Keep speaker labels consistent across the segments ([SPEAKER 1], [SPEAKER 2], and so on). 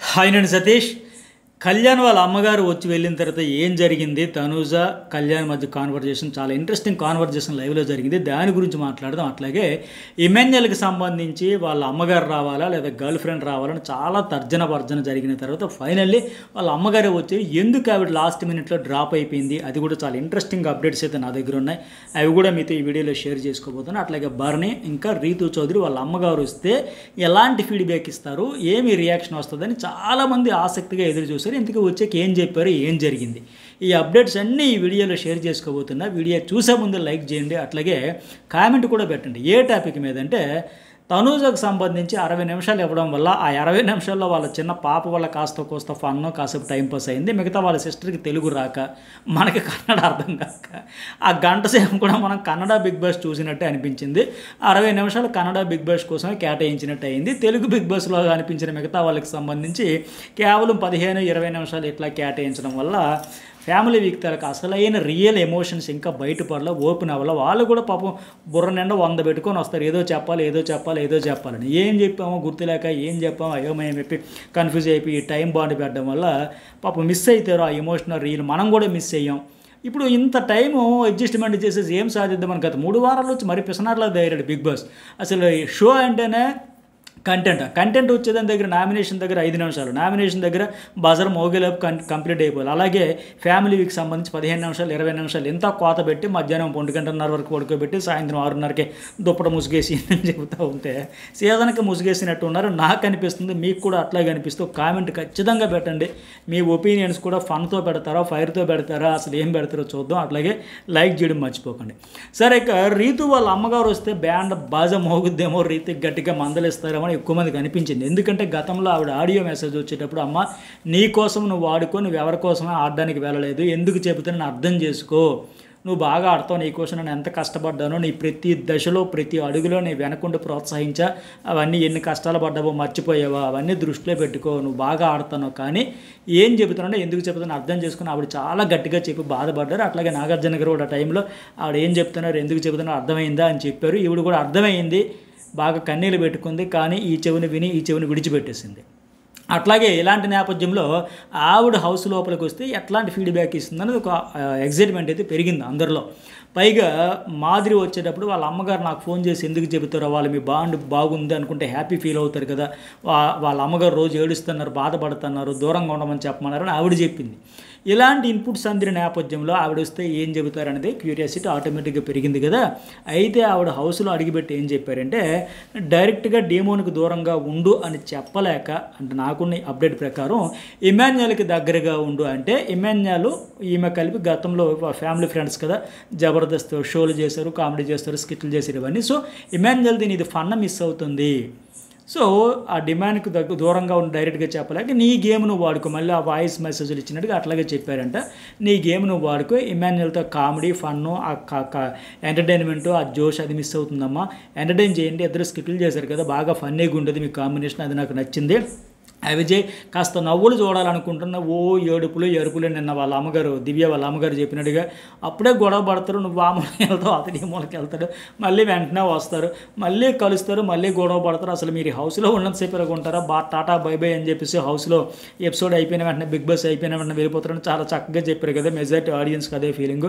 [SPEAKER 1] Hi నేను సతీష్. కళ్యాణ్ వాళ్ళ అమ్మగారు వచ్చి వెళ్ళిన తర్వాత ఏం జరిగింది, తనూజ కళ్యాణ్ మధ్య కాన్వర్జేషన్ చాలా ఇంట్రెస్టింగ్ కాన్వర్జేషన్ లైవ్లో జరిగింది. దాని గురించి మాట్లాడదాం. అట్లాగే ఇమాన్యుయల్కి సంబంధించి వాళ్ళ అమ్మగారు రావాలా లేదా గర్ల్ ఫ్రెండ్ రావాలని చాలా తర్జన భర్జన జరిగిన తర్వాత ఫైనల్లీ వాళ్ళ అమ్మగారే వచ్చి ఎందుకు ఆవిడ లాస్ట్ మినిట్లో డ్రాప్ అయిపోయింది, అది కూడా చాలా ఇంట్రెస్టింగ్ అప్డేట్స్ అయితే నా దగ్గర ఉన్నాయి. అవి కూడా మీతో ఈ వీడియోలో షేర్ చేసుకోబోతున్నాను. అట్లాగే బర్నీ ఇంకా రీతు చౌదరి వాళ్ళ అమ్మగారు వస్తే ఎలాంటి ఫీడ్బ్యాక్ ఇస్తారు, ఏమి రియాక్షన్ వస్తుందని చాలామంది ఆసక్తిగా ఎదురు చూశారు. ఇంతకీ వచ్చాక ఏం చెప్పారు, ఏం జరిగింది, ఈ అప్డేట్స్ అన్నీ ఈ వీడియోలో షేర్ చేసుకోబోతున్నా. వీడియో చూసే ముందు లైక్ చేయండి, అట్లాగే కామెంట్ కూడా పెట్టండి. ఏ టాపిక్ మీద అంటే తనూజకు సంబంధించి 60 నిమిషాలు ఇవ్వడం వల్ల ఆ 60 నిమిషాల్లో వాళ్ళ చిన్న పాప వల్ల కాస్త కోస్త ఫన్నో కాసేపు టైంపాస్ అయింది. మిగతా వాళ్ళ సిస్టర్కి తెలుగు రాక మనకి కన్నడ అర్థం కాక ఆ గంట సేపు కూడా మనం కన్నడ బిగ్ బాస్ చూసినట్టే అనిపించింది. 60 నిమిషాలు కన్నడ బిగ్ బాస్ కోసమే కేటాయించినట్టు అయింది. తెలుగు బిగ్ బాస్లో అనిపించిన మిగతా వాళ్ళకి సంబంధించి కేవలం 15-20 నిమిషాలు ఇట్లా కేటాయించడం వల్ల ఫ్యామిలీ వీక్ తలకు అసలైన రియల్ ఎమోషన్స్ ఇంకా బయటపడలో ఓపెన్ అవ్వాల. వాళ్ళు కూడా పాపం బుర్ర నిండా 100 పెట్టుకొని వస్తారు. ఏదో చెప్పాలని ఏం చెప్పామో గుర్తులేక ఏం చెప్పామో అయోమయం చెప్పి కన్ఫ్యూజ్ అయిపోయి టైం బాండ్ పెట్టడం వల్ల పాపం మిస్ అవుతారు ఆ ఎమోషనల్ రీల్. మనం కూడా మిస్ అయ్యాం. ఇప్పుడు ఇంత టైము అడ్జస్ట్మెంట్ చేసేసి ఏం సాధిద్దామని గత 3 వారాల నుంచి మరి పిసనార్లా తయారాడు బిగ్ బాస్. అసలు షో అంటేనే కంటెంట్ వచ్చేదాని దగ్గర నామినేషన్ దగ్గర 5 నిమిషాలు, నామినేషన్ దగ్గర బజర్ మోగేలోపు కంప్లీట్ అయిపోవాలి. అలాగే ఫ్యామిలీ వీక్ సంబంధించి 15 నిమిషాలు 20 నిమిషాలు ఎంత కోత పెట్టి మధ్యాహ్నం 1:30 వరకు పడుకోబెట్టి సాయంత్రం 6:30కే దుప్పట ముసుగేసి అని చెబుతూ ఉంటే సీజన్కి ముసుగేసినట్టు ఉన్నారు. నాకు అనిపిస్తుంది, మీకు కూడా అట్లాగే అనిపిస్తూ కామెంట్ ఖచ్చితంగా పెట్టండి. మీ ఒపీనియన్స్ కూడా ఫన్తో పెడతారా, ఫైర్తో పెడతారా, అసలు ఏం పెడతారో చూద్దాం. అట్లాగే లైక్ చేయడం మర్చిపోకండి. సరే, ఇక రీతు వాళ్ళ అమ్మగారు వస్తే బ్యాండ్ బాజా మోగుద్దేమో, రీతికి గట్టిగా మందలిస్తారేమో ఎక్కువ మందికి అనిపించింది. ఎందుకంటే గతంలో ఆవిడ ఆడియో మెసేజ్ వచ్చేటప్పుడు, అమ్మ నీ కోసం నువ్వు ఆడుకో, నువ్వు ఎవరి కోసమే ఆడడానికి వెళ్ళలేదు, ఎందుకు చెబితే నేను అర్థం చేసుకో, నువ్వు బాగా ఆడతావు, నీ కోసం నేను ఎంత కష్టపడ్డానో, నీ ప్రతి దశలో ప్రతి అడుగులో నీ వెనకుండి ప్రోత్సహించా, అవన్నీ ఎన్ని కష్టాలు పడ్డావో మర్చిపోయావా, అవన్నీ దృష్టిలో పెట్టుకో, నువ్వు బాగా ఆడుతావు, కానీ ఏం చెబుతున్నాడో ఎందుకు చెబుతానో అర్థం చేసుకుని ఆవిడ చాలా గట్టిగా చెప్పి బాధపడ్డారు. అట్లాగే నాగార్జున గారు కూడా టైంలో ఆవిడ ఏం చెప్తున్నారు, ఎందుకు చెబుతున్నారో అర్థమైందా అని చెప్పారు. ఈవిడ కూడా అర్థమైంది, బాగా కన్నీళ్ళు పెట్టుకుంది, కానీ ఈ చెవిని విని ఈ చెవిని విడిచిపెట్టేసింది. అట్లాగే ఇలాంటి నేపథ్యంలో ఆవిడ హౌస్ లోపలికి వస్తే ఎట్లాంటి ఫీడ్బ్యాక్ ఇస్తుందని ఒక ఎగ్జైట్మెంట్ అయితే పెరిగింది అందరిలో. పైగా మాదిరి వచ్చేటప్పుడు వాళ్ళ అమ్మగారు నాకు ఫోన్ చేసి ఎందుకు చెబుతారో, వాళ్ళు మీ బాండ్ బాగుంది అనుకుంటే హ్యాపీ ఫీల్ అవుతారు కదా, వాళ్ళ అమ్మగారు రోజు ఏడుస్తున్నారు, బాధపడుతున్నారు, దూరంగా ఉండమని చెప్పమన్నారని ఆవిడ చెప్పింది. ఇలాంటి ఇన్పుట్స్ అందిన నేపథ్యంలో ఆవిడ వస్తే ఏం చెబుతారనేది క్యూరియాసిటీ ఆటోమేటిక్గా పెరిగింది కదా. అయితే ఆవిడ హౌస్లో అడిగిపెట్టి ఏం చెప్పారంటే, డైరెక్ట్గా డేమోన్కి దూరంగా ఉండు అని చెప్పలేక, అంటే నాకున్న అప్డేట్ ప్రకారం ఇమాన్యుయల్కి దగ్గరగా ఉండు అంటే, ఇమాన్యుయల్ ఈమె కలిపి గతంలో ఫ్యామిలీ ఫ్రెండ్స్ కదా, జబర్దస్త్ షోలు చేశారు, కామెడీ చేస్తారు, స్కిట్లు చేశారు, ఇవన్నీ. సో ఇమాన్యుయల్ దీని ఇది ఫన్న మిస్ అవుతుంది. సో ఆ డిమాండ్కి దూరంగా ఉండి డైరెక్ట్గా చెప్పలేక నీ గేమ్ నువ్వు వాడుకో, మళ్ళీ ఆ వాయిస్ మెసేజ్లు ఇచ్చినట్టుగా అట్లాగే చెప్పారంట. నీ గేమ్ నువ్వు వాడుకో, ఇమాన్యుయల్తో కామెడీ ఫన్ను ఆ ఎంటర్టైన్మెంటు ఆ జోష్ అది మిస్ అవుతుందమ్మా, ఎంటర్టైన్ చేయండి, ఇద్దరు స్కిట్లు చేశారు కదా, బాగా ఫన్నీగా ఉండేది మీ కాంబినేషన్, అది నాకు నచ్చింది. విజయ్ కాస్త నవ్వులు చూడాలనుకుంటున్న ఓ ఏడుపులు ఎరుపులు. నిన్న వాళ్ళ అమ్మగారు దివ్య వాళ్ళ అమ్మగారు చెప్పినట్టుగా అప్పుడే గొడవ పడతారు, నువ్వు ఆ మూలకి వెళ్తావు, అతడి మూలకి వెళ్తాడు, మళ్ళీ వెంటనే వస్తారు, మళ్ళీ కలుస్తారు, మళ్ళీ గొడవ పడతారు. అసలు మీరు హౌస్లో ఉన్నంతసేపు ఉంటారా, టాటా బై బై అని చెప్పేసి హౌస్లో ఎపిసోడ్ అయిపోయిన వెంటనే బిగ్ బాస్ అయిపోయిన వెంటనే వెళ్ళిపోతారని చాలా చక్కగా చెప్పారు కదా, మెజారిటీ ఆడియన్స్కి అదే ఫీలింగ్.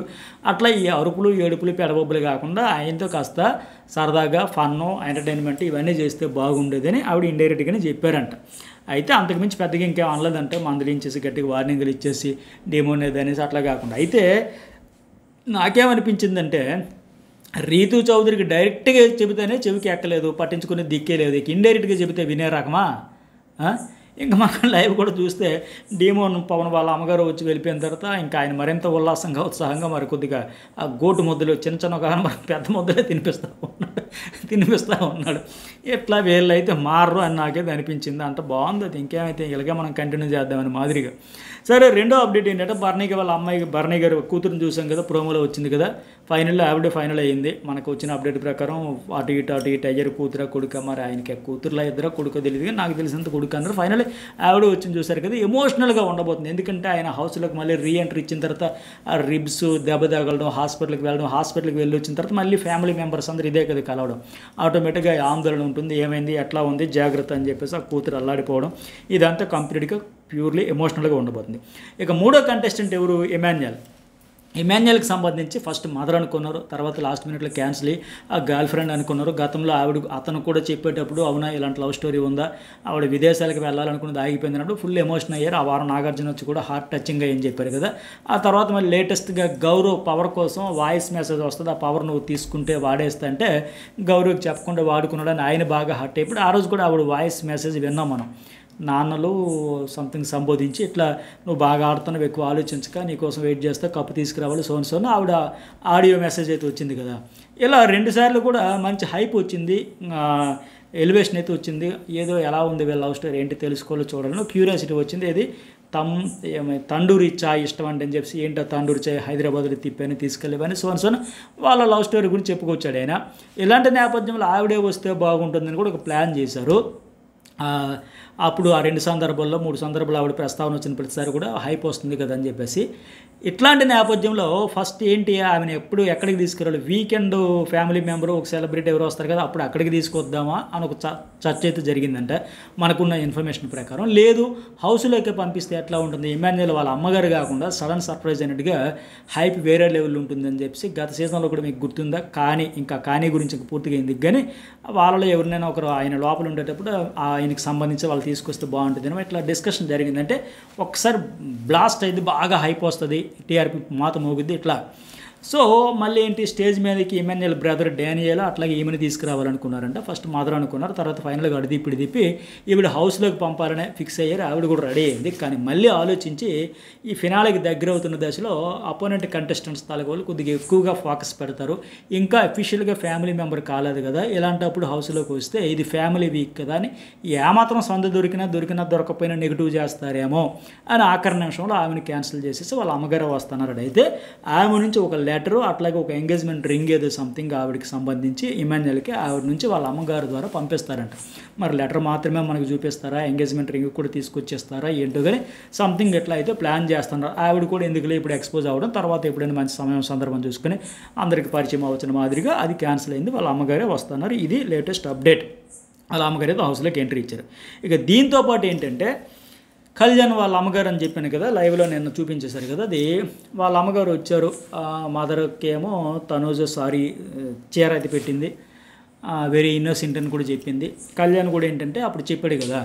[SPEAKER 1] అట్లా ఈ అరుపులు ఏడుపులు పెడబొబ్బులు కాకుండా ఆయనతో కాస్త సరదాగా ఫన్ను ఎంటర్టైన్మెంట్ ఇవన్నీ చేస్తే బాగుండేదని ఆవిడ ఇండైరెక్ట్గానే చెప్పారంట. అయితే అంతకుమించి పెద్దగా ఇంకేం అనలేదంటే, మందలించేసి గట్టిగా వార్నింగ్లు ఇచ్చేసి డేమోనేది అనేసి అట్లా కాకుండా. అయితే నాకేమనిపించిందంటే, రీతు చౌదరికి డైరెక్ట్గా చెబితేనే చెవికి ఎక్కలేదు, పట్టించుకునే దిక్కే లేదు, ఇక ఇండైరెక్ట్గా చెబితే వినే రకమా. ఇంకా మనం లైవ్ కూడా చూస్తే డీమోన్ పవన్ వాళ్ళ అమ్మగారు వచ్చి వెళ్ళిపోయిన తర్వాత ఇంకా ఆయన మరింత ఉల్లాసంగా ఉత్సాహంగా మరి కొద్దిగా ఆ గోటు ముద్దలు చిన్న కానీ మరి పెద్ద ముద్దలే తినిపిస్తూ ఉన్నాడు. ఇట్లా వీళ్ళు అయితే మారరు అని నాకైతే అనిపించింది. అంత బాగుంది. అది ఇంకేమైతే ఇలాగే మనం కంటిన్యూ చేద్దామని మాదిరిగా. సరే, రెండో అప్డేట్ ఏంటంటే, బర్నీకి వాళ్ళ అమ్మాయికి బర్నీ గారు కూతురుని చూసాం కదా, ప్రోమోలో వచ్చింది కదా, ఫైనల్లో ఆవిడే ఫైనల్ అయ్యింది. మనకు వచ్చిన అప్డేట్ ప్రకారం అటు ఇటు అయ్యారు, కూతురా కొడుక, మరి ఆయనకి కూతురులా ఇద్దరు కొడుకు తెలియదు, నాకు తెలిసినంత కొడుకు అందరూ ఫైనల్ ఆవిడ వచ్చింది చూసారు కదా. ఎమోషనల్గా ఉండబోతుంది. ఎందుకంటే ఆయన హౌస్లోకి మళ్ళీ రీఎంట్రీ ఇచ్చిన తర్వాత ఆ రిబ్స్ దెబ్బ తగలడం, హాస్పిటల్కి వెళ్ళడం, హాస్పిటల్కి వెళ్ళి వచ్చిన తర్వాత మళ్ళీ ఫ్యామిలీ మెంబర్స్ అందరూ ఇదే కదా కలవడం, ఆటోమేటిక్గా ఆందోళన ఉంటుంది, ఏమైంది, ఎట్లా ఉంది, జాగ్రత్త అని చెప్పేసి ఆ కూతురు అల్లాడిపోవడం, ఇదంతా కంప్లీట్గా ప్యూర్లీ ఎమోషనల్గా ఉండబోతుంది. ఇక మూడో కంటెస్టెంట్ ఎవరు? ఇమాన్యుయల్కి సంబంధించి ఫస్ట్ మదర్ అనుకున్నారు, తర్వాత లాస్ట్ మినిట్లో క్యాన్సిల్ అయ్యి ఆ గర్ల్ ఫ్రెండ్ అనుకున్నారు. గతంలో అతను కూడా చెప్పేటప్పుడు అవునా ఇలాంటి లవ్ స్టోరీ ఉందా, ఆవిడ విదేశాలకు వెళ్ళాలనుకున్నది ఆగిపోయింది అన్నప్పుడు ఫుల్ ఎమోషన్ అయ్యారు. ఆ వారం నాగార్జున వచ్చి కూడా హార్ట్ టచింగ్గా ఏం చెప్పారు కదా. ఆ తర్వాత మళ్ళీ లేటెస్ట్గా గౌరవ్ పవర్ కోసం వాయిస్ మెసేజ్ వస్తుంది, ఆ పవర్ నువ్వు తీసుకుంటే వాడేస్తా అంటే గౌరవ్కి చెప్పకుండా వాడుకున్నాడని ఆయన బాగా హర్ట్ అయిపోయి ఆ రోజు కూడా ఆవిడ వాయిస్ మెసేజ్ విన్నాం మనం. నాన్నలు సంథింగ్ సంబోధించి ఇట్లా నువ్వు బాగా ఆడుతున్నావు, ఎక్కువ ఆలోచించక, నీకోసం వెయిట్ చేస్తా, కప్పు తీసుకురావాలి, సోన్ ఆవిడ ఆడియో మెసేజ్ అయితే వచ్చింది కదా. ఇలా 2 సార్లు కూడా మంచి హైప్ వచ్చింది, ఎలివేషన్ అయితే వచ్చింది. ఏదో ఎలా ఉంది వీళ్ళ లవ్ స్టోరీ ఏంటి తెలుసుకోవాలో చూడాలని క్యూరియాసిటీ వచ్చింది. ఇది తండూరి చాయ్ ఇష్టం అంటే అని చెప్పి ఏంటో తండూరి చాయ్ హైదరాబాద్లో తిప్పాను తీసుకెళ్ళేవని సోన్ వాళ్ళ లవ్ స్టోరీ గురించి చెప్పుకొచ్చాడు ఆయన. ఇలాంటి నేపథ్యంలో ఆవిడే వస్తే బాగుంటుందని కూడా ఒక ప్లాన్ చేశారు. అప్పుడు ఆ 2 సందర్భాల్లో 3 సందర్భాలు ఆవిడ ప్రస్తావన వచ్చిన ప్రతిసారి కూడా హైప్ వస్తుంది కదా అని చెప్పేసి. ఇట్లాంటి నేపథ్యంలో ఫస్ట్ ఏంటి ఆమెను ఎక్కడికి తీసుకురావాలి, వీకెండ్ ఫ్యామిలీ మెంబరు ఒక సెలబ్రిటీ ఎవరు వస్తారు కదా అప్పుడు అక్కడికి తీసుకొద్దామా అని ఒక చర్చ అయితే జరిగిందంట మనకున్న ఇన్ఫర్మేషన్ ప్రకారం. లేదు హౌస్లోకి పంపిస్తే ఎట్లా ఉంటుంది, ఇమాన్యుయల్ వాళ్ళ అమ్మగారు కాకుండా సడన్ సర్ప్రైజ్ అన్నట్టుగా హైప్ వేరే లెవెల్ ఉంటుందని చెప్పి గత సీజన్లో కూడా మీకు గుర్తుందా కానీ గురించి పూర్తిగా ఎందుకు కానీ వాళ్ళలో ఎవరినైనా ఒకరు ఆయన లోపల ఉండేటప్పుడు ఆయనకి సంబంధించి వాళ్ళు తీసుకొస్తే బాగుంటుంది అని ఇట్లా డిస్కషన్ జరిగిందంటే ఒకసారి బ్లాస్ట్ అయితే బాగా హైప్ వస్తుంది, టీఆర్పీ మాత మోగుద్ది ఇట్లా. సో మళ్ళీ ఏంటి స్టేజ్ మీదకి ఇమాన్యుయల్ బ్రదర్ డానియల్ అట్లాగే ఈమెను తీసుకురావాలనుకున్నారంట. ఫస్ట్ మదర్ అనుకున్నారు, తర్వాత ఫైనల్గా ఇప్పుడు తిప్పి ఈవిడ హౌస్లోకి పంపాలనే ఫిక్స్ అయ్యారు. ఆవిడ కూడా రెడీ అయింది. కానీ మళ్ళీ ఆలోచించి ఈ ఫినాలకి దగ్గర అవుతున్న దశలో అపోనెంట్ కంటెస్టెంట్స్ తాలూకు వాళ్ళు కొద్దిగా ఎక్కువగా ఫోకస్ పెడతారు. ఇంకా అఫీషియల్గా ఫ్యామిలీ మెంబర్ కాలేదు కదా, ఇలాంటప్పుడు హౌస్లోకి వస్తే ఇది ఫ్యామిలీ వీక్ కదా అని ఏమాత్రం సొంత దొరికినా దొరకపోయినా నెగిటివ్ చేస్తారేమో అని ఆఖరి నిమిషంలో ఆమెను క్యాన్సిల్ చేసేసి వాళ్ళ అమ్మగారు వస్తున్నారు. అయితే ఆమె నుంచి ఒక లెటరు అట్లాగే ఒక ఎంగేజ్మెంట్ రింగ్ ఏదో సంథింగ్ ఆవిడకి సంబంధించి ఇమాన్యుయల్కి ఆవిడ నుంచి వాళ్ళ అమ్మగారు ద్వారా పంపిస్తారంట. మరి లెటర్ మాత్రమే మనకు చూపిస్తారా, ఎంగేజ్మెంట్ రింగ్ కూడా తీసుకొచ్చేస్తారా ఏంటో కానీ సంథింగ్ ఎట్లా అయితే ప్లాన్ చేస్తున్నారు. ఆవిడ కూడా ఎందుకులే ఇప్పుడు ఎక్స్పోజ్ అవ్వడం, తర్వాత ఎప్పుడైనా మంచి సందర్భం చూసుకుని అందరికి పరిచయం అవ్వచ్చిన మాదిరిగా అది క్యాన్సిల్ అయింది, వాళ్ళ అమ్మగారే వస్తున్నారు. ఇది లేటెస్ట్ అప్డేట్. వాళ్ళ అమ్మగారు అయితే హౌస్లోకి ఎంట్రీ ఇచ్చారు. ఇక దీంతో పాటు ఏంటంటే కళ్యాణ్ వాళ్ళ అమ్మగారు అని చెప్పాను కదా, లైవ్లో నిన్న చూపించేశారు కదా, అది వాళ్ళ అమ్మగారు వచ్చారు. మదర్కి ఏమో తనూజ సారీ చీర అయితే పెట్టింది, వెరీ ఇన్నోసెంట్ అని కూడా చెప్పింది. కళ్యాణ్ కూడా ఏంటంటే అప్పుడు చెప్పాడు కదా,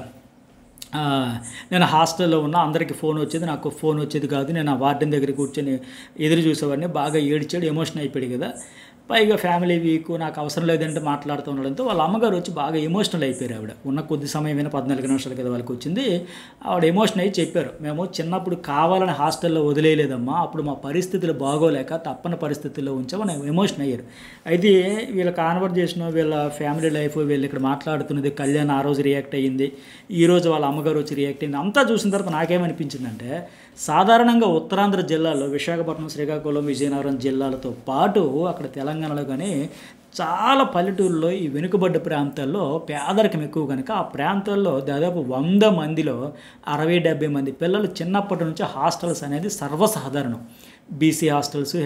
[SPEAKER 1] నేను హాస్టల్లో ఉన్నా, అందరికీ ఫోన్ వచ్చేది, నాకు ఫోన్ వచ్చేది కాదు, నేను ఆ వార్డెన్ దగ్గర కూర్చొని ఎదురు చూసేవాడిని, బాగా ఏడ్చాడు, ఎమోషన్ అయిపోయాడు కదా. పైగా ఫ్యామిలీ వీక్, నాకు అవసరం లేదంటే మాట్లాడుతూ ఉండడంతో వాళ్ళ అమ్మగారు వచ్చి బాగా ఎమోషనల్ అయిపోయారు. ఆవిడ ఉన్న కొద్ది సమయమైనా 14 నిమిషాలు కదా వాళ్ళకి వచ్చింది, ఆవిడ ఎమోషన్ అయ్యి చెప్పారు, మేము చిన్నప్పుడు కావాలని హాస్టల్లో వదిలేయలేదమ్మా, అప్పుడు మా పరిస్థితులు బాగోలేక తప్పని పరిస్థితుల్లో ఉంచామని ఎమోషన్ అయ్యారు. అయితే వీళ్ళ కాన్వర్జేషన్, వీళ్ళ ఫ్యామిలీ లైఫ్, వీళ్ళు ఇక్కడ మాట్లాడుతున్నది, కళ్యాణ్ ఆ రోజు రియాక్ట్ అయ్యింది, ఈరోజు వాళ్ళ అమ్మగారు వచ్చి రియాక్ట్ అయింది, అంతా చూసిన తర్వాత నాకేమనిపించిందంటే సాధారణంగా ఉత్తరాంధ్ర జిల్లాలో విశాఖపట్నం, శ్రీకాకుళం, విజయనగరం జిల్లాలతో పాటు అక్కడ తెలంగాణలో కానీ చాలా పల్లెటూరులో ఈ వెనుకబడ్డ ప్రాంతాల్లో పేదరికం ఎక్కువ కనుక ఆ ప్రాంతాల్లో దాదాపు 100 మందిలో 60-70 మంది పిల్లలు చిన్నప్పటి నుంచి హాస్టల్స్ అనేది సర్వసాధారణం. BC hostels,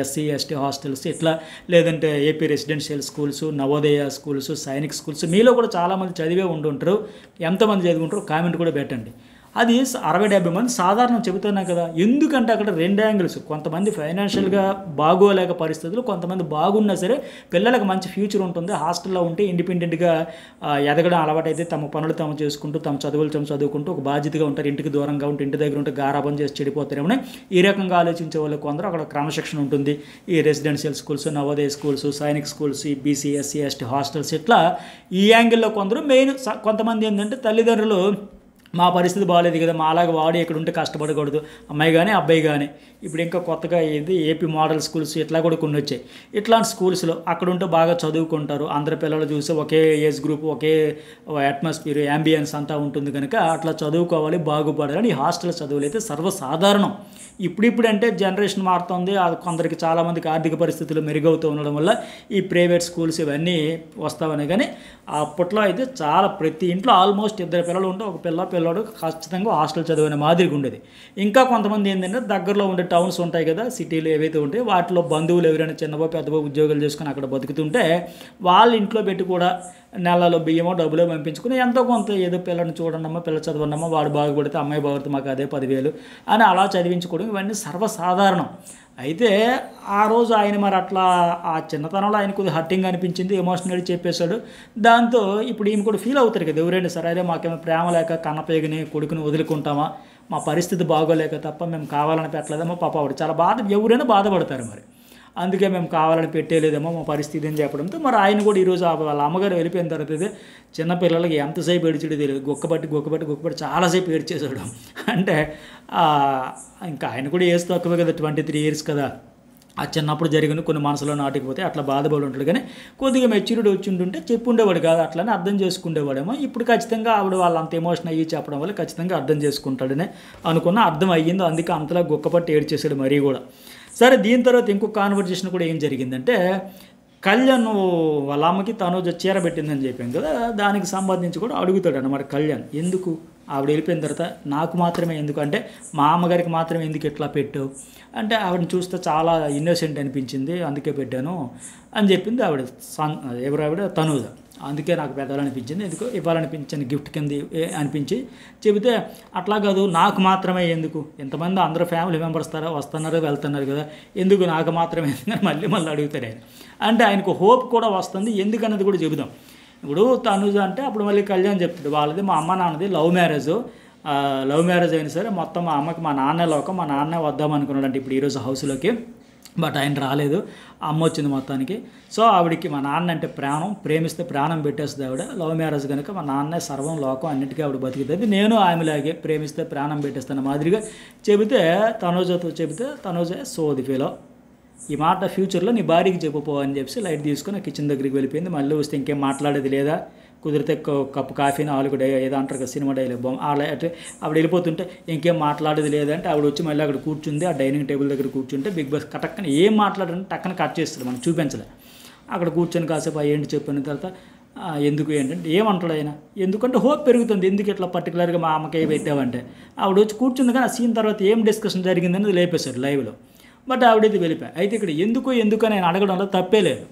[SPEAKER 1] SC ST hostels ఇట్లా, లేదంటే AP residential schools, Navodaya schools, Sainik schools. మీలో కూడా చాలామంది చదివే ఉంటుంటారు, ఎంతమంది చదువుకుంటారో కామెంట్ కూడా పెట్టండి. అది 60-70 మంది సాధారణం చెబుతున్నా కదా. ఎందుకంటే అక్కడ 2 యాంగిల్స్, కొంతమంది ఫైనాన్షియల్గా బాగోలేక పరిస్థితులు, కొంతమంది బాగున్నా సరే పిల్లలకు మంచి ఫ్యూచర్ ఉంటుంది, హాస్టల్లో ఉంటే ఇండిపెండెంట్గా ఎదగడం అలవాటైతే తమ పనులు తాము చేసుకుంటూ తమ చదువులు చదువుకుంటూ ఒక బాధ్యతగా ఉంటారు, ఇంటికి దూరంగా ఉంటే ఇంటి దగ్గర ఉంటే గారాబం చేసి చెడిపోతారేమో ఈ రకంగా ఆలోచించే వాళ్ళు కొందరు. అక్కడ క్రమశిక్షణ ఉంటుంది, ఈ residential schools, Navodaya schools, Sainik schools, ఈ బీసీ ఎస్సీ ఎస్టీ హాస్టల్స్ ఇట్లా ఈ యాంగిల్లో కొందరు. మెయిన్ కొంతమంది ఏంటంటే తల్లిదండ్రులు మా పరిస్థితి బాగాలేదు కదా, మా అలాగే వాడు ఇక్కడ ఉంటే కష్టపడకూడదు, అమ్మాయి కానీ అబ్బాయి కానీ. ఇప్పుడు ఇంకా కొత్తగా ఇది ఏపీ మోడల్ స్కూల్స్ ఇట్లా కూడా కొన్ని వచ్చాయి. ఇట్లాంటి స్కూల్స్లో అక్కడ ఉంటే బాగా చదువుకుంటారు, అందరి పిల్లలు చూసి ఒకే ఏజ్ గ్రూప్, ఒకే అట్మాస్ఫియర్, యాంబియన్స్ అంతా ఉంటుంది కనుక అట్లా చదువుకోవాలి, బాగుపడాలని. ఈ హాస్టల్ చదువులు అయితే సర్వసాధారణం. ఇప్పుడు అంటే జనరేషన్ మారుతుంది, కొందరికి చాలామందికి ఆర్థిక పరిస్థితులు మెరుగవుతూ ఉండడం వల్ల ఈ ప్రైవేట్ స్కూల్స్ ఇవన్నీ వస్తామని. కానీ అప్పట్లో అయితే చాలా ప్రతి ఇంట్లో ఆల్మోస్ట్ 2 పిల్లలు ఉంటే ఒక పిల్లోడు ఖచ్చితంగా హాస్టల్ చదివిన మాదిరిగా ఉండేది. ఇంకా కొంతమంది ఏంటంటే దగ్గరలో ఉండే టౌన్స్ ఉంటాయి కదా, సిటీలు ఏవైతే ఉంటాయో వాటిలో బంధువులు ఎవరైనా చిన్నబో పెద్దబో ఉద్యోగాలు చేసుకుని అక్కడ బతుకుతుంటే వాళ్ళ ఇంట్లో పెట్టి కూడా నెలలో బియ్యమో డబ్బులో పంపించుకుని ఎంతో కొంత ఏదో పిల్లని చూడండమ్మా, పిల్ల చదవండమ్మా, వాడు బాగుపడితే అమ్మాయి బాగుపడితే మాకు అదే 10,000 అని అలా చదివించుకోవడం ఇవన్నీ సర్వసాధారణం. అయితే ఆ రోజు ఆయన మరి అట్లా ఆ చిన్నతనంలో ఆయన కొద్దిగా హర్టింగ్ అనిపించింది, ఎమోషనల్గా చెప్పేశాడు. దాంతో ఇప్పుడు ఈమె కూడా ఫీల్ అవుతారు కదా, ఎవరైనా సరే అదే మాకేమో ప్రేమ లేక కన్నపేగిని కొడుకుని వదులుకుంటామా, మా పరిస్థితి బాగోలేక తప్ప మేము కావాలని పెట్టలేదేమో, పాప ఆవిడ చాలా ఎవరైనా బాధపడతారు మరి, అందుకే మేము కావాలని పెట్టేలేదేమో మా పరిస్థితి అని చెప్పడంతో మరి ఆయన కూడా ఈరోజు వాళ్ళ అమ్మగారు వెళ్ళిపోయిన తర్వాత అయితే చిన్నపిల్లలకి ఎంతసేపు ఏడ్చాడో తెలియదు, గొక్కబట్టి చాలాసేపు ఏడ్చేసాడు. అంటే ఇంకా ఆయన కూడా ఏజ్ తక్కువే కదా, 23 years కదా, ఆ చిన్నప్పుడు జరిగిన కొన్ని మనసులో నాటికపోతే అట్లా బాధపడి ఉంటాడు. కానీ కొద్దిగా మెచ్యూరిటీ వచ్చి ఉంటుంటే చెప్పుండేవాడు కాదు, అట్లనే అర్థం చేసుకుండేవాడేమో. ఇప్పుడు ఖచ్చితంగా ఆవిడ వాళ్ళు అంత ఎమోషన్ అయ్యి చెప్పడం వల్ల ఖచ్చితంగా అర్థం చేసుకుంటాడనే అనుకున్న, అర్థం అయ్యిందో, అందుకే అంతలా గొక్కపట్టి ఏడ్చేసాడు మరీ కూడా. సరే, దీని తర్వాత ఇంకొక కాన్వర్జేషన్ కూడా ఏం జరిగిందంటే, కళ్యాణ్ వాళ్ళ అమ్మకి తనూజ చీర పెట్టిందని చెప్పాను కదా, దానికి సంబంధించి కూడా అడుగుతాడు అన్నమాట కళ్యాణ్. ఎందుకు ఆవిడ వెళ్ళిపోయిన తర్వాత నాకు మాత్రమే ఎందుకు అంటే, మా అమ్మగారికి మాత్రమే ఎందుకు ఇట్లా పెట్టావు అంటే, ఆవిడని చూస్తే చాలా ఇన్నోసెంట్ అనిపించింది అందుకే పెట్టాను అని చెప్పింది ఆవిడ. ఎవరావిడ తనూజ. అందుకే నాకు పెట్టాలనిపించింది, ఎందుకు ఇవ్వాలనిపించింది గిఫ్ట్ కింద అనిపించి చెబితే, అట్లా కాదు నాకు మాత్రమే ఎందుకు, ఎంతమంది అందరూ ఫ్యామిలీ మెంబర్స్ వస్తున్నారు వెళ్తున్నారు కదా, ఎందుకు నాకు మాత్రమే ఎందుకని మళ్ళీ అడుగుతారు ఆయన. అంటే ఆయనకు హోప్ కూడా వస్తుంది, ఎందుకన్నది కూడా చెబుదాం. ఇప్పుడు తనుజ అంటే అప్పుడు మళ్ళీ కళ్యాణ్ చెప్తాడు, వాళ్ళది మా అమ్మ నాన్నది లవ్ మ్యారేజ్ అయినా సరే మొత్తం మా అమ్మకి మా నాన్నే లోకం, మా నాన్నే వద్దాం అనుకున్నాడు అంటే ఇప్పుడు ఈరోజు హౌస్లోకి. బట్ ఆయన రాలేదు, అమ్మ వచ్చింది మొత్తానికి. సో ఆవిడికి మా నాన్న అంటే ప్రాణం, ప్రేమిస్తే ప్రాణం పెట్టేస్తుంది ఆవిడ. లవ్ మ్యారేజ్ కనుక మా నాన్నే సర్వం లోకం అన్నిటికీ ఆవిడ బతుకుతుంది, నేను ఆమెలాగే ప్రేమిస్తే ప్రాణం పెట్టేస్తాను మాదిరిగా చెబితే తనుజతో తనుజ సోది ఫీలో ఈ మాట ఫ్యూచర్లో నీ భార్యకి చెప్పుపో అని చెప్పి లైట్ తీసుకొని కిచెన్ దగ్గరికి వెళ్ళిపోయింది. మళ్ళీ వస్తే ఇంకేం మాట్లాడేది లేదా, కుదిరితే కప్పు కాఫీ 4 ఏదో అంటారు కదా సినిమా డైలాగ్ అలా అంటే ఆవిడ వెళ్ళిపోతుంటే ఇంకేం మాట్లాడేది లేదంటే ఆవిడ వచ్చి మళ్ళీ అక్కడ కూర్చుంది, ఆ డైనింగ్ టేబుల్ దగ్గర కూర్చుంటే బిగ్ బాస్ టక్కన ఏం మాట్లాడాలని టక్కన కట్ చేస్తుంది, మనం చూపించలే. అక్కడ కూర్చొని కాసేపు ఏంటి చెప్పిన తర్వాత ఎందుకు ఏంటంటే ఏమంటాడు ఆయన, ఎందుకంటే హోప్ పెరుగుతుంది, ఎందుకు ఇట్లా పర్టికులర్గా మా అమ్మకే పెట్టావంటే. ఆవిడ వచ్చి కూర్చుంది కానీ ఆ సీన్ తర్వాత ఏం డిస్కషన్ జరిగిందనేది లేపేశాడు లైవ్లో. బట్ ఆవిడైతే వెళ్ళిపోయాయి. అయితే ఇక్కడ ఎందుకు అని నేను అడగడంలో తప్పే లేదు.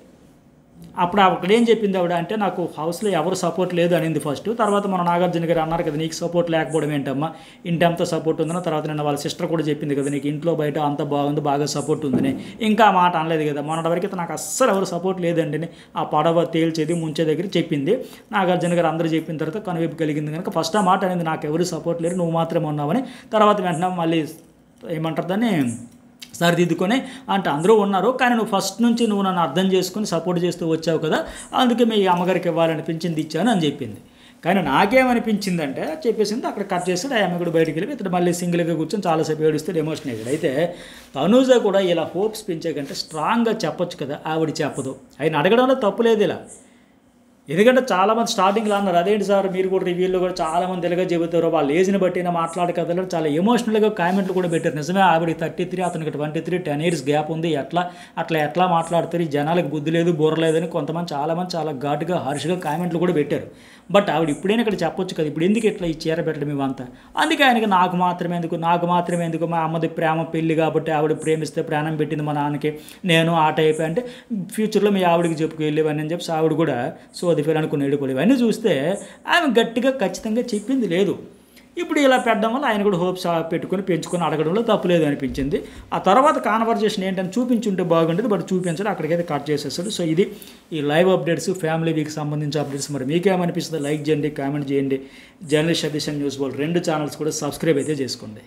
[SPEAKER 1] అప్పుడు అక్కడ ఏం చెప్పింది ఆవిడ అంటే, నాకు హౌస్లో ఎవరు సపోర్ట్ లేదు అనింది ఫస్ట్. తర్వాత మన నాగార్జున గారు అన్నారు కదా, నీకు సపోర్ట్ లేకపోవడం ఏంటమ్మా, ఇంటి అంతా సపోర్ట్ ఉందని. తర్వాత నిన్న వాళ్ళ సిస్టర్ కూడా చెప్పింది కదా, నీకు ఇంట్లో బయట అంత బాగుంది, బాగా సపోర్ట్ ఉందని. ఇంకా మాట అనలేదు కదా, మొన్నటి వరకు నాకు అస్సలు ఎవరు సపోర్ట్ లేదండి ఆ పడవ తేల్చేది ముంచే దగ్గర చెప్పింది. నాగార్జున గారు అందరూ చెప్పిన తర్వాత కనువిప్పు కలిగింది కనుక ఫస్ట్ ఆ మాట అనేది, నాకు ఎవరు సపోర్ట్ లేరు, నువ్వు మాత్రమే ఉన్నావని. తర్వాత వెంటనే మళ్ళీ ఏమంటారు దాన్ని సరిదిద్దుకొని అంటే అందరూ ఉన్నారు, కానీ నువ్వు ఫస్ట్ నుంచి నువ్వు నన్ను అర్థం చేసుకుని సపోర్ట్ చేస్తూ వచ్చావు కదా, అందుకే మీ అమ్మగారికి ఇవ్వాలనిపించింది ఇచ్చాను అని చెప్పింది. కానీ నాకేమనిపించిందంటే చెప్పేసింది, అక్కడ కట్ చేస్తాడు. ఆ అమ్మ కూడా బయటికి వెళ్ళి ఇతడు మళ్ళీ సింగిల్గా కూర్చొని చాలాసేపు ఏడుస్తాడు, ఎమోషన్ అయ్యాడు. అయితే తనూజ కూడా ఇలా హోప్స్ పెంచే కంటే స్ట్రాంగ్గా చెప్పొచ్చు కదా, ఆవిడ చెప్పదు. ఆయన అడగడంలో తప్పులేదు ఇలా, ఎందుకంటే చాలామంది స్టార్టింగ్లో అన్నారు, అదేంటి సార్ మీరు కూడా రివ్యూల్లో కూడా చాలామంది ఇలాగా చెబుతారు, వాళ్ళ ఏజ్ని బట్టి మాట్లాడే కథలు చాలా ఎమోషనల్గా కామెంట్లు కూడా పెట్టారు. నిజమే, ఆవిడకి 33, అతనికి 23, 10 years గ్యాప్ ఉంది, ఎట్లా మాట్లాడతారు, ఈ జనాలకు బుద్ధి లేదు బుర్ర లేదని చాలామంది చాలా ఘాటుగా హార్ష్గా కామెంట్లు కూడా పెట్టారు. బట్ ఆవిడ ఇప్పుడైనా ఇక్కడ చెప్పొచ్చు కదా, ఇప్పుడు ఎందుకు ఇట్లా ఈ చీర పెట్టడం ఇవంతా. అందుకే ఆయనకి నాకు మాత్రమే ఎందుకు, మా అమ్మది ప్రేమ పెళ్ళి కాబట్టి ఆవిడ ప్రేమిస్తే ప్రాణం పెట్టింది మా నాన్నకి, నేను ఆ టైప్ అంటే ఫ్యూచర్లో మీ ఆవిడకి చెప్పుకెళ్ళేవని అని చెప్పి ఆవిడ కూడా సోదిఫీల్ అనుకుని వెళ్ళిపోయి. ఇవన్నీ చూస్తే ఆమె గట్టిగా ఖచ్చితంగా చెప్పింది లేదు. ఇప్పుడు ఇలా పెట్టడం వల్ల ఆయన కూడా హోప్స్ పెంచుకొని అడగడంలో తప్పులేదు అనిపించింది. ఆ తర్వాత కాన్వర్జేషన్ ఏంటని చూపించుంటే బాగుండేది, బట్ చూపించాలి, అక్కడికైతే కట్ చేసేస్తాడు. సో ఇది ఈ లైవ్ అప్డేట్స్, ఫ్యామిలీ వీక్ సంబంధించిన అప్డేట్స్. మరి మీకేమనిపిస్తుంది లైక్ చేయండి, కామెంట్ చేయండి. Journalist Satish news world 2 channels కూడా సబ్స్క్రైబ్ అయితే చేసుకోండి.